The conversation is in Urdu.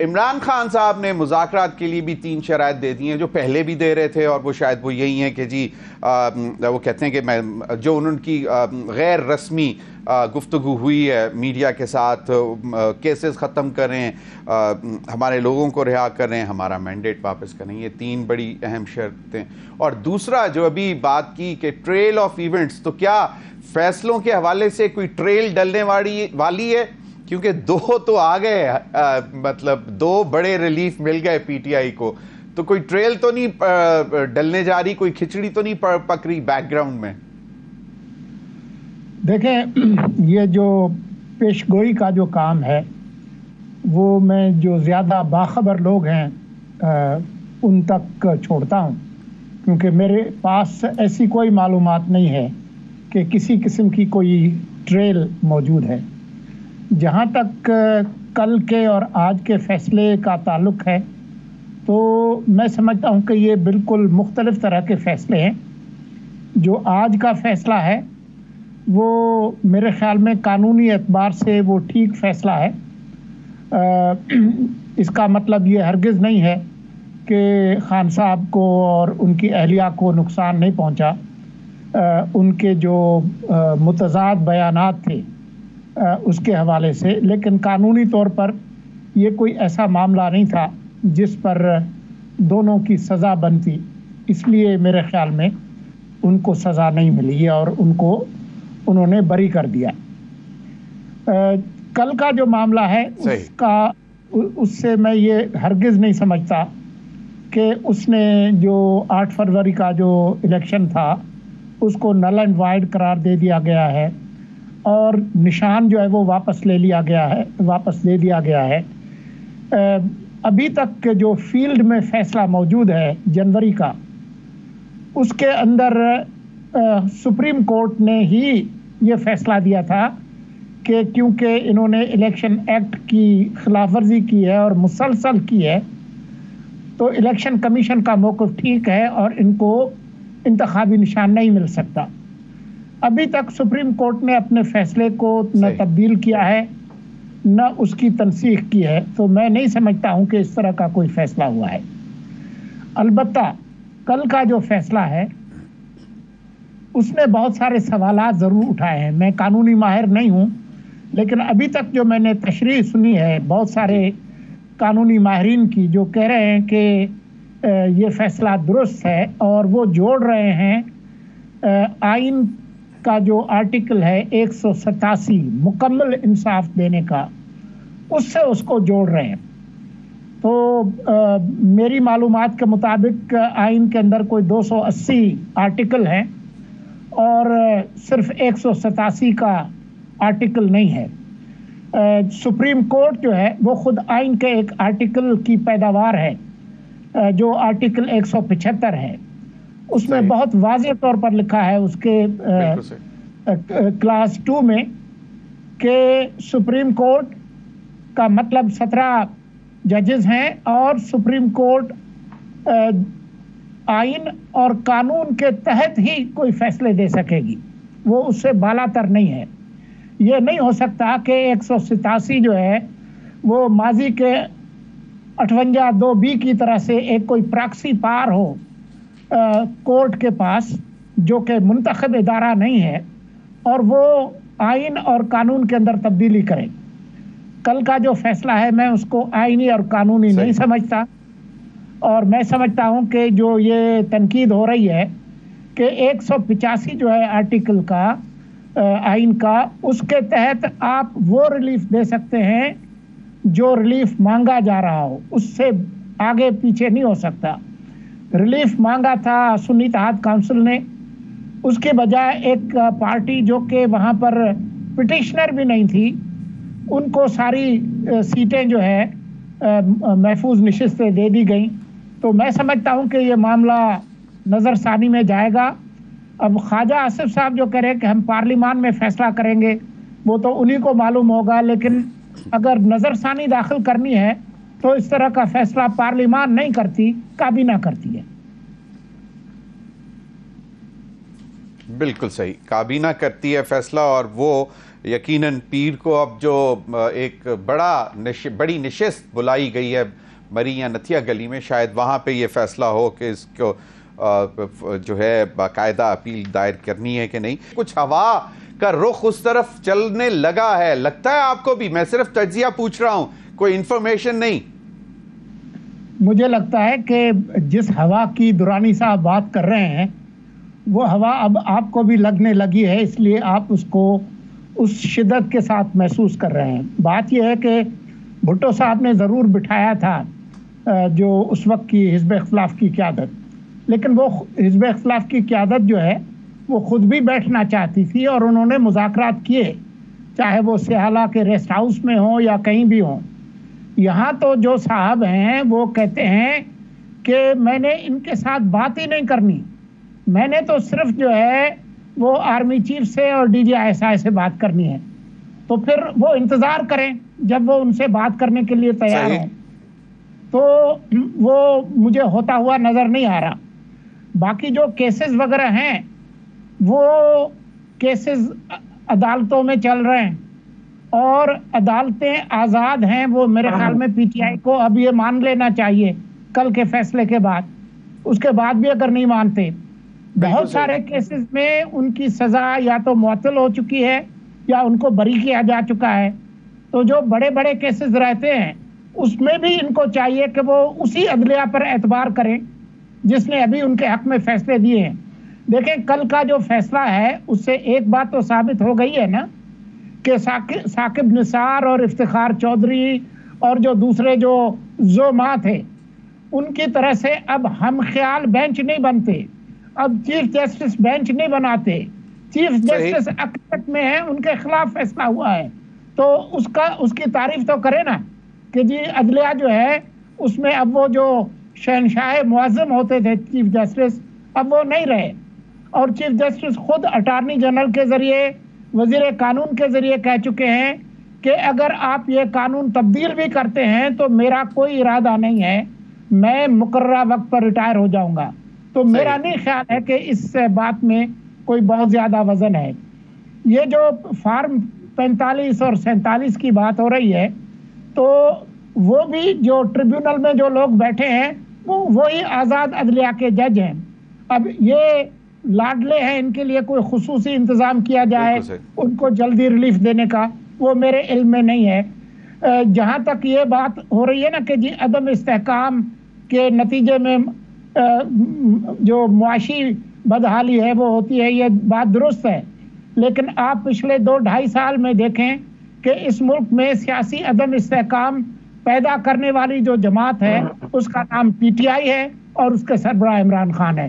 عمران خان صاحب نے مذاکرات کے لیے بھی 3 شرائط دے دی ہیں جو پہلے بھی دے رہے تھے، اور وہ شاید وہ یہی ہیں کہ جی وہ کہتے ہیں کہ میں جو ان کی غیر رسمی گفتگو ہوئی ہے میڈیا کے ساتھ، کیسز ختم کریں، ہمارے لوگوں کو رہا کریں، ہمارا مینڈیٹ واپس کریں، یہ 3 بڑی اہم شرطیں۔ اور دوسرا جو ابھی بات کی کہ ٹریل آف ایونٹس، تو کیا فیصلوں کے حوالے سے کوئی ٹریل ڈلنے والی ہے؟ کیونکہ 2 تو آ گئے، مطلب 2 بڑے ریلیف مل گئے پی ٹی آئی کو، تو کوئی ٹریل تو نہیں ڈلنے جا رہی، کوئی کھچڑی تو نہیں پک رہی بیک گراؤنڈ میں؟ دیکھیں، یہ جو پیش گوئی کا جو کام ہے وہ میں جو زیادہ باخبر لوگ ہیں ان تک چھوڑتا ہوں، کیونکہ میرے پاس ایسی کوئی معلومات نہیں ہے کہ کسی قسم کی کوئی ٹریل موجود ہے۔ جہاں تک کل کے اور آج کے فیصلے کا تعلق ہے تو میں سمجھتا ہوں کہ یہ بالکل مختلف طرح کے فیصلے ہیں۔ جو آج کا فیصلہ ہے وہ میرے خیال میں قانونی اعتبار سے وہ ٹھیک فیصلہ ہے۔ اس کا مطلب یہ ہرگز نہیں ہے کہ خان صاحب کو اور ان کی اہلیہ کو نقصان نہیں پہنچا۔ ان کے جو متضاد بیانات تھے اس کے حوالے سے، لیکن قانونی طور پر یہ کوئی ایسا معاملہ نہیں تھا جس پر دونوں کی سزا بنتی، اس لیے میرے خیال میں ان کو سزا نہیں ملی اور انہوں نے بری کر دیا۔ کل کا جو معاملہ ہے اس سے میں یہ ہرگز نہیں سمجھتا کہ اس نے جو 8 فروری کا جو الیکشن تھا اس کو نل اینڈ وائڈ قرار دے دیا گیا ہے اور نشان جو ہے وہ واپس دے دیا گیا ہے۔ ابھی تک جو فیلڈ میں فیصلہ موجود ہے جنوری کا، اس کے اندر سپریم کورٹ نے ہی یہ فیصلہ دیا تھا کہ کیونکہ انہوں نے الیکشن ایکٹ کی خلاف ورزی کی ہے اور مسلسل کی ہے، تو الیکشن کمیشن کا موقف ٹھیک ہے اور ان کو انتخابی نشان نہیں مل سکتا۔ ابھی تک سپریم کورٹ نے اپنے فیصلے کو نہ تبدیل کیا ہے نہ اس کی تنسیخ کی ہے، تو میں نہیں سمجھتا ہوں کہ اس طرح کا کوئی فیصلہ ہوا ہے۔ البتہ کل کا جو فیصلہ ہے اس نے بہت سارے سوالات ضرور اٹھائے ہیں۔ میں قانونی ماہر نہیں ہوں، لیکن ابھی تک جو میں نے تشریح سنی ہے بہت سارے قانونی ماہرین کی، جو کہہ رہے ہیں کہ یہ فیصلہ درست ہے اور وہ جوڑ رہے ہیں آئین کا جو آرٹیکل ہے 187 مکمل انصاف دینے کا، اس سے اس کو جوڑ رہے ہیں۔ تو میری معلومات کے مطابق آئین کے اندر کوئی 280 آرٹیکل ہیں اور صرف 187 کا آرٹیکل نہیں ہے۔ سپریم کورٹ جو ہے وہ خود آئین کے ایک آرٹیکل کی پیداوار ہے جو آرٹیکل 175 ہے۔ اس میں بہت واضح طور پر لکھا ہے اس کے کلاس 2 میں کہ سپریم کورٹ کا مطلب 17 ججز ہیں اور سپریم کورٹ آئین اور قانون کے تحت ہی کوئی فیصلے دے سکے گی، وہ اس سے بالا تر نہیں ہے۔ یہ نہیں ہو سکتا کہ 187 جو ہے وہ ماضی کے 58(2)(b) کی طرح سے ایک کوئی پراکسی پار ہو کورٹ کے پاس جو کہ منتخب ادارہ نہیں ہے اور وہ آئین اور قانون کے اندر تبدیلی کرے۔ کل کا جو فیصلہ ہے میں اس کو آئینی اور قانونی نہیں سمجھتا، اور میں سمجھتا ہوں کہ جو یہ تنقید ہو رہی ہے کہ 185 جو ہے آرٹیکل کا آئین کا، اس کے تحت آپ وہ ریلیف دے سکتے ہیں جو ریلیف مانگا جا رہا ہو، اس سے آگے پیچھے نہیں ہو سکتا۔ ریلیف مانگا تھا سنی اتحاد کونسل نے، اس کے بجائے ایک پارٹی جو کہ وہاں پر پٹیشنر بھی نہیں تھی، ان کو ساری سیٹیں جو ہے محفوظ نشستیں دے دی گئیں۔ تو میں سمجھتا ہوں کہ یہ معاملہ نظر ثانی میں جائے گا۔ اب خواجہ آصف صاحب جو کہہ رہے کہ ہم پارلیمان میں فیصلہ کریں گے، وہ تو انہی کو معلوم ہوگا، لیکن اگر نظر ثانی داخل کرنی ہے تو اس طرح کا فیصلہ پارلیمان نہیں کرتی، کابینہ کرتی ہے۔ بالکل صحیح، کابینہ کرتی ہے فیصلہ، اور وہ یقیناً پیر کو اب جو ایک بڑی نشست بلائی گئی ہے مری یا نتھیا گلی میں، شاید وہاں پہ یہ فیصلہ ہو کہ اس کو جو ہے باقاعدہ اپیل دائر کرنی ہے کہ نہیں. کچھ ہوا کا رخ اس طرف چلنے لگا ہے، لگتا ہے آپ کو بھی؟ میں صرف تجزیہ پوچھ رہا ہوں، کوئی انفارمیشن نہیں. مجھے لگتا ہے کہ جس ہوا کی دورانی صاحب بات کر رہے ہیں وہ ہوا اب آپ کو بھی لگنے لگی ہے، اس لیے آپ اس کو اس شدت کے ساتھ محسوس کر رہے ہیں. بات یہ ہے کہ بھٹو صاحب نے ضرور بٹھایا تھا جو اس وقت کی حزب اختلاف کی قیادت، لیکن وہ حزب اختلاف کی قیادت جو ہے وہ خود بھی بیٹھنا چاہتی تھی اور انہوں نے مذاکرات کیے، چاہے وہ سیالہ کے ریسٹ ہاؤس میں ہوں یا کہیں بھی ہوں. یہاں تو جو صاحب ہیں وہ کہتے ہیں کہ میں نے ان کے ساتھ بات ہی نہیں کرنی، میں نے تو صرف جو ہے وہ آرمی چیف سے اور D G I S I سے بات کرنی ہے. تو پھر وہ انتظار کریں جب وہ ان سے بات کرنے کے لیے تیار ہوں. تو وہ مجھے ہوتا ہوا نظر نہیں آ رہا. باقی جو کیسز وغیرہ ہیں وہ کیسز عدالتوں میں چل رہے ہیں اور عدالتیں آزاد ہیں. وہ میرے خیال میں پی ٹی آئی کو اب یہ مان لینا چاہیے کل کے فیصلے کے بعد. اس کے بعد بھی اگر نہیں مانتے، بہت سارے کیسز میں ان کی سزا یا تو معطل ہو چکی ہے یا ان کو بری کیا جا چکا ہے. تو جو بڑے بڑے کیسز رہتے ہیں اس میں بھی ان کو چاہیے کہ وہ اسی عدلیہ پر اعتبار کریں جس نے ابھی ان کے حق میں فیصلے دیے ہیں. دیکھیں کل کا جو فیصلہ ہے اس سے ایک بات تو ثابت ہو گئی ہے نا کہ ثاقب نثار اور افتخار چودھری اور جو دوسرے جو زوما تھے ان کی طرح سے اب ہم خیال بینچ نہیں بنتے، اب چیف جسٹس بینچ نہیں بناتے. چیف جسٹس اکثریت میں ہیں، ان کے خلاف فیصلہ ہوا ہے تو اس کی تعریف تو کرے نا کہ جی عدلیہ جو ہے اس میں اب وہ جو شہنشاہ معظم ہوتے تھے چیف جسٹس اب وہ نہیں رہے. اور چیف جسٹس خود اٹارنی جنرل کے ذریعے وزیر قانون کے ذریعے کہہ چکے ہیں کہ اگر آپ یہ قانون تبدیل بھی کرتے ہیں تو میرا کوئی ارادہ نہیں ہے، میں مقررہ وقت پر ریٹائر ہو جاؤں گا. تو میرا نہیں خیال ہے کہ اس بات میں کوئی بہت زیادہ وزن ہے. یہ جو فارم 45 اور 47 کی بات ہو رہی ہے تو وہ بھی جو ٹریبیونل میں جو لوگ بیٹھے ہیں وہی آزاد عدلیہ کے جج ہیں. اب یہ لاڈلے ہیں، ان کے لیے کوئی خصوصی انتظام کیا جائے ان کو جلدی ریلیف دینے کا، وہ میرے علم میں نہیں ہے. جہاں تک یہ بات ہو رہی ہے نا کہ جی عدم استحکام کے نتیجے میں جو معاشی بدحالی ہے وہ ہوتی ہے، یہ بات درست ہے. لیکن آپ پچھلے 2-2.5 سال میں دیکھیں کہ اس ملک میں سیاسی عدم استحکام پیدا کرنے والی جو جماعت ہے اس کا نام پی ٹی آئی ہے اور اس کے سربراہ عمران خان ہے.